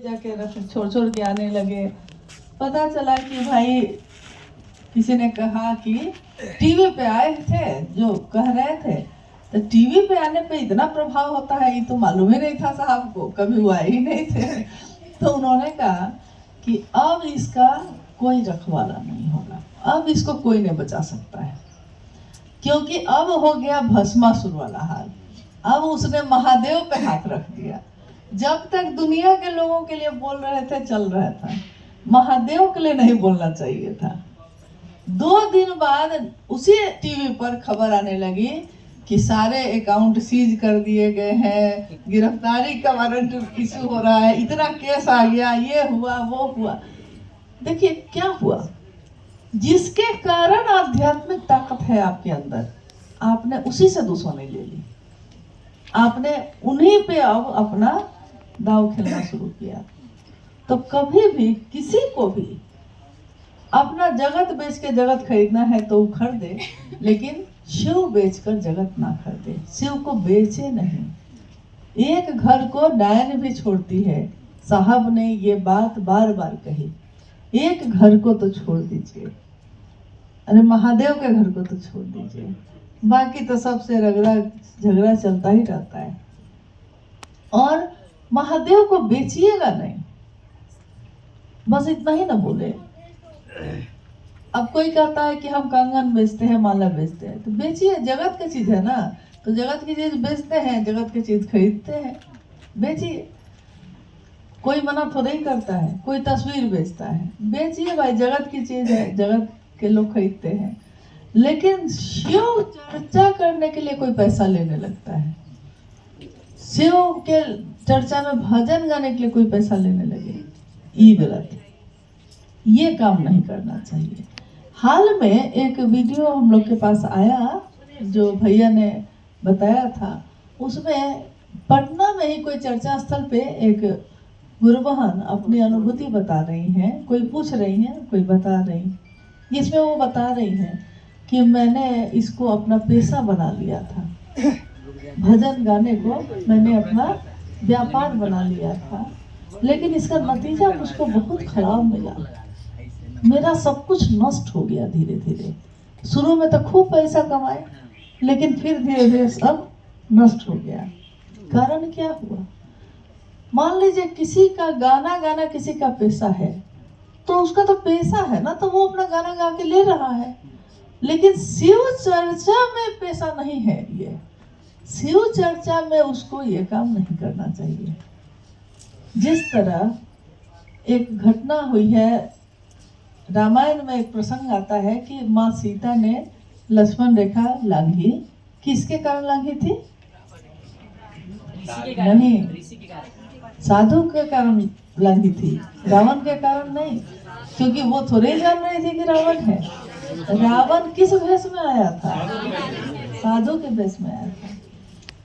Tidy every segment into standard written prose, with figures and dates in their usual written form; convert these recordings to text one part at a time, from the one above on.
जाके छोड़ छोड़ के आने लगे। पता चला कि भाई किसी ने कहा कि टीवी पे आए थे जो कह रहे थे, तो टीवी पे आने पे इतना प्रभाव होता है ये तो मालूम ही नहीं था साहब को, कभी वो आए ही नहीं थे। तो उन्होंने कहा कि अब इसका कोई रखवाला नहीं होगा, अब इसको कोई नहीं बचा सकता है, क्योंकि अब हो गया भस्मासुर वाला हाल। अब उसने महादेव पे हाथ रख दिया। जब तक दुनिया के लोगों के लिए बोल रहे थे चल रहा था, महादेव के लिए नहीं बोलना चाहिए था। 2 दिन बाद उसी टीवी पर खबर आने लगी कि सारे अकाउंट सीज कर दिए गए हैं, गिरफ्तारी का वारंट इशू हो रहा है, इतना केस आ गया, ये हुआ वो हुआ। देखिए क्या हुआ, जिसके कारण आध्यात्मिक ताकत है आपके अंदर, आपने उसी से दुश्मनी ले ली, आपने उन्हीं पे अब अपना दाव खेलना शुरू किया। तो कभी भी किसी को भी अपना जगत बेच के जगत खरीदना है तो खरीदे, लेकिन शिव बेचकर जगत ना खरीदे, शिव को बेचे नहीं। एक घर को डायन भी छोड़ती है, साहब ने ये बात बार बार कही, एक घर को तो छोड़ दीजिए, अरे महादेव के घर को तो छोड़ दीजिए, बाकी तो सबसे रगड़ा झगड़ा चलता ही रहता है। और महादेव को बेचिएगा नहीं, बस इतना ही ना बोले। अब कोई कहता है कि हम कंगन बेचते हैं, माला बेचते हैं, तो बेचिए, जगत की चीज है ना, तो जगत की चीज बेचते हैं, जगत की चीज खरीदते हैं, बेचिए, कोई मना थोड़ा ही करता है। कोई तस्वीर बेचता है, बेचिए भाई, जगत की चीज है, जगत के लोग खरीदते हैं। लेकिन शिव चर्चा करने के लिए कोई पैसा लेने लगता है, शिव के चर्चा में भजन गाने के लिए कोई पैसा लेने लगे, ये गलत है, ये काम नहीं करना चाहिए। हाल में एक वीडियो हम लोग के पास आया जो भैया ने बताया था, उसमें पटना में ही कोई चर्चा स्थल पे एक गुरु बहन अपनी अनुभूति बता रही हैं, कोई पूछ रही है, कोई बता रही, इसमें वो बता रही हैं कि मैंने इसको अपना पेशा बना लिया था, भजन गाने को मैंने अपना व्यापार बना लिया था, लेकिन इसका नतीजा मुझको बहुत खराब मिला, मेरा सब कुछ नष्ट हो गया धीरे धीरे। शुरू में तो खूब पैसा कमाए, लेकिन फिर धीरे धीरे सब नष्ट हो गया। कारण क्या हुआ? मान लीजिए किसी का गाना गाना किसी का पेशा है, तो उसका तो पैसा है ना, तो वो अपना गाना गा के ले रहा है, लेकिन शिव चर्चा में पैसा नहीं है। ये शिव चर्चा में उसको ये काम नहीं करना चाहिए। जिस तरह एक घटना हुई है, रामायण में एक प्रसंग आता है कि माँ सीता ने लक्ष्मण रेखा लांघी, किसके कारण लांघी थी? नहीं, साधु के कारण लांघी थी, रावण के कारण नहीं, क्योंकि वो थोड़े जान रहे थे कि रावण है। रावण किस भेष में आया था? साधु के भेष में आया था।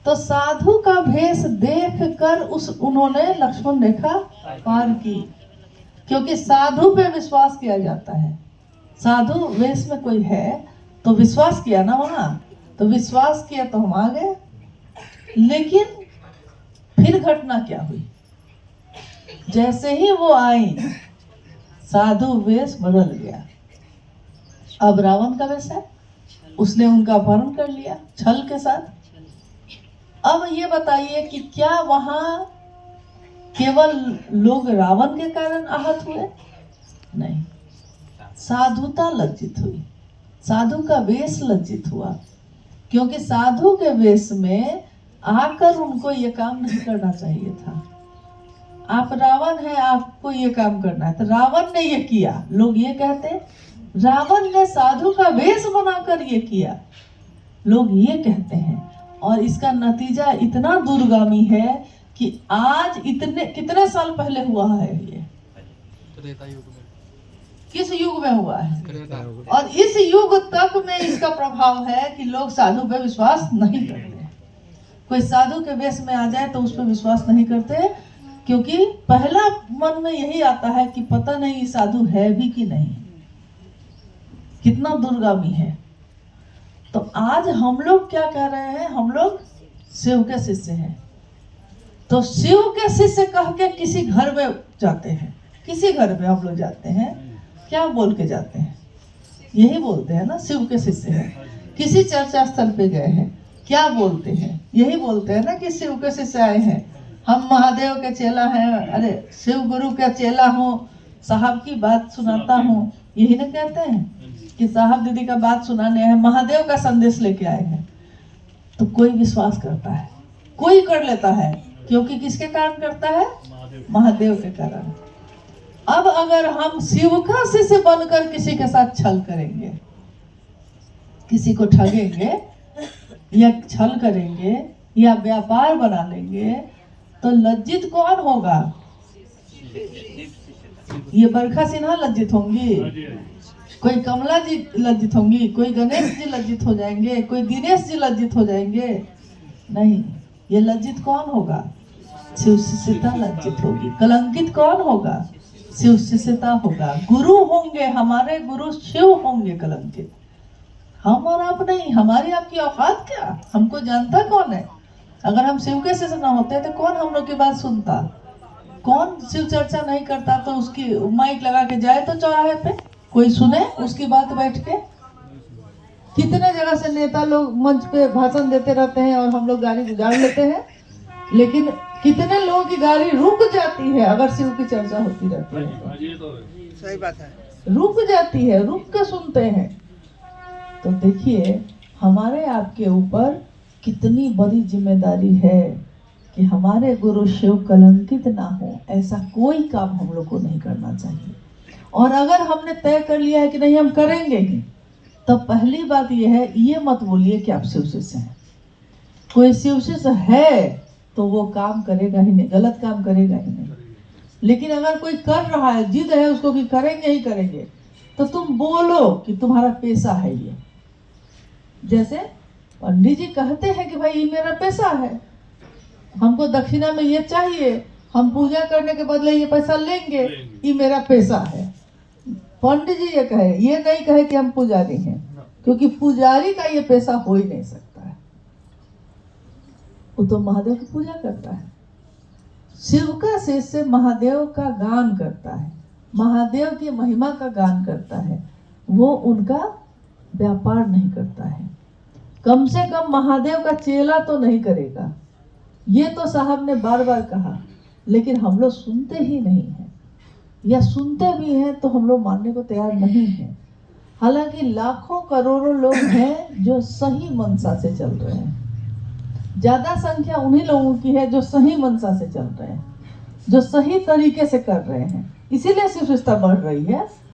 तो साधु का भेष देख कर उन्होंने लक्ष्मण रेखा पार की, क्योंकि साधु पे विश्वास किया जाता है। साधु वेश में कोई है तो विश्वास किया ना, वहां तो विश्वास किया तो हम आ गए। लेकिन फिर घटना क्या हुई? जैसे ही वो आई, साधु वेश बदल गया, अब रावण का वेश है, उसने उनका अपहरण कर लिया छल के साथ। अब ये बताइए कि क्या वहां केवल लोग रावण के कारण आहत हुए? नहीं, साधुता लज्जित हुई, साधु का वेश लज्जित हुआ, क्योंकि साधु के वेश में आकर उनको ये काम नहीं करना चाहिए था। आप रावण है, आपको ये काम करना है, तो रावण ने ये किया। लोग ये कहते रावण ने साधु का वेश बनाकर ये किया, लोग ये कहते हैं, और इसका नतीजा इतना दूरगामी है कि आज कितने साल पहले हुआ है ये? किस युग में हुआ है? और इस युग तक में इसका प्रभाव है कि लोग साधु पे विश्वास नहीं करते। कोई साधु के वेश में आ जाए तो उस पर विश्वास नहीं करते, क्योंकि पहला मन में यही आता है कि पता नहीं ये साधु है भी कि नहीं, कितना दूरगामी है। तो आज हम लोग क्या कह रहे हैं? हम लोग शिव के शिष्य हैं, तो शिव के शिष्य कह के किसी घर में जाते हैं, किसी घर में हम लोग जाते हैं, क्या बोल के जाते हैं? यही बोलते हैं ना, शिव के शिष्य हैं। किसी चर्चा स्थल पे गए हैं, क्या बोलते हैं? यही बोलते हैं ना कि शिव के शिष्य आए हैं, हम महादेव के चेला हैं, अरे शिव गुरु का चेला हूँ, साहब की बात सुनाता हूँ, यही ना कहते हैं कि साहब दीदी का बात सुनाने हैं, महादेव का संदेश लेके आए हैं। तो कोई विश्वास करता है, कोई कर लेता है, क्योंकि किसके कारण करता है? महादेव के कारण। अब अगर हम शिव का शिष्य बनकर किसी के साथ छल करेंगे, किसी को ठगेंगे या छल करेंगे या व्यापार बना लेंगे, तो लज्जित कौन होगा? ये बरखा सिन्हा लज्जित होंगी, कोई कमला जी लज्जित होंगी, कोई गणेश जी लज्जित हो जाएंगे, कोई दिनेश जी लज्जित हो जाएंगे? नहीं, ये लज्जित कौन होगा? शिव शिष्यता लज्जित होगी। कलंकित कौन होगा? शिव शिष्यता होगा। गुरु होंगे, हमारे गुरु शिव होंगे कलंकित। हम और आप नहीं, हमारी आपकी औकात क्या? हमको जानता कौन है? अगर हम शिव के शिष्य ना होते तो कौन हम लोग की बात सुनता? कौन शिव चर्चा नहीं करता तो उसकी माइक लगा के जाए तो चौराहे पे कोई सुने उसकी बात बैठ के? कितने जगह से नेता लोग मंच पे भाषण देते रहते हैं और हम लोग गाड़ी गुजार लेते हैं, लेकिन कितने लोगों की गाड़ी रुक जाती है अगर शिव की चर्चा होती रहती है। सही बात है, रुक जाती है, रुक के सुनते हैं। तो देखिए हमारे आपके ऊपर कितनी बड़ी जिम्मेदारी है कि हमारे गुरु शिव कलंकित ना हो, ऐसा कोई काम हम लोग को नहीं करना चाहिए। और अगर हमने तय कर लिया है कि नहीं हम करेंगे ही, तो पहली बात यह है, ये मत बोलिए कि आप शिव शिष्य हैं। कोई शिव शिष्य है तो वो काम करेगा ही नहीं, गलत काम करेगा ही नहीं। लेकिन अगर कोई कर रहा है, जिद है उसको कि करेंगे ही करेंगे, तो तुम बोलो कि तुम्हारा पेशा है ये। जैसे पंडित जी कहते हैं कि भाई ये मेरा पेशा है, हमको दक्षिणा में ये चाहिए, हम पूजा करने के बदले ये पैसा लेंगे, ये मेरा पेशा है। पंडित जी ये कहे, ये नहीं कहे कि हम पुजारी हैं, क्योंकि पुजारी का ये पेशा हो ही नहीं सकता है। वो तो महादेव की पूजा करता है। शिव का शिष्य महादेव का गान करता है, महादेव की महिमा का गान करता है, वो उनका व्यापार नहीं करता है। कम से कम महादेव का चेला तो नहीं करेगा। ये तो साहब ने बार बार कहा, लेकिन हम लोग सुनते ही नहीं हैं, या सुनते भी हैं तो हम लोग मानने को तैयार नहीं हैं। हालांकि लाखों करोड़ों लोग हैं जो सही मनसा से चल रहे हैं। ज्यादा संख्या उन्हीं लोगों की है जो सही मनसा से चल रहे हैं, जो सही तरीके से कर रहे हैं। इसीलिए शिव शिष्यता बढ़ रही है,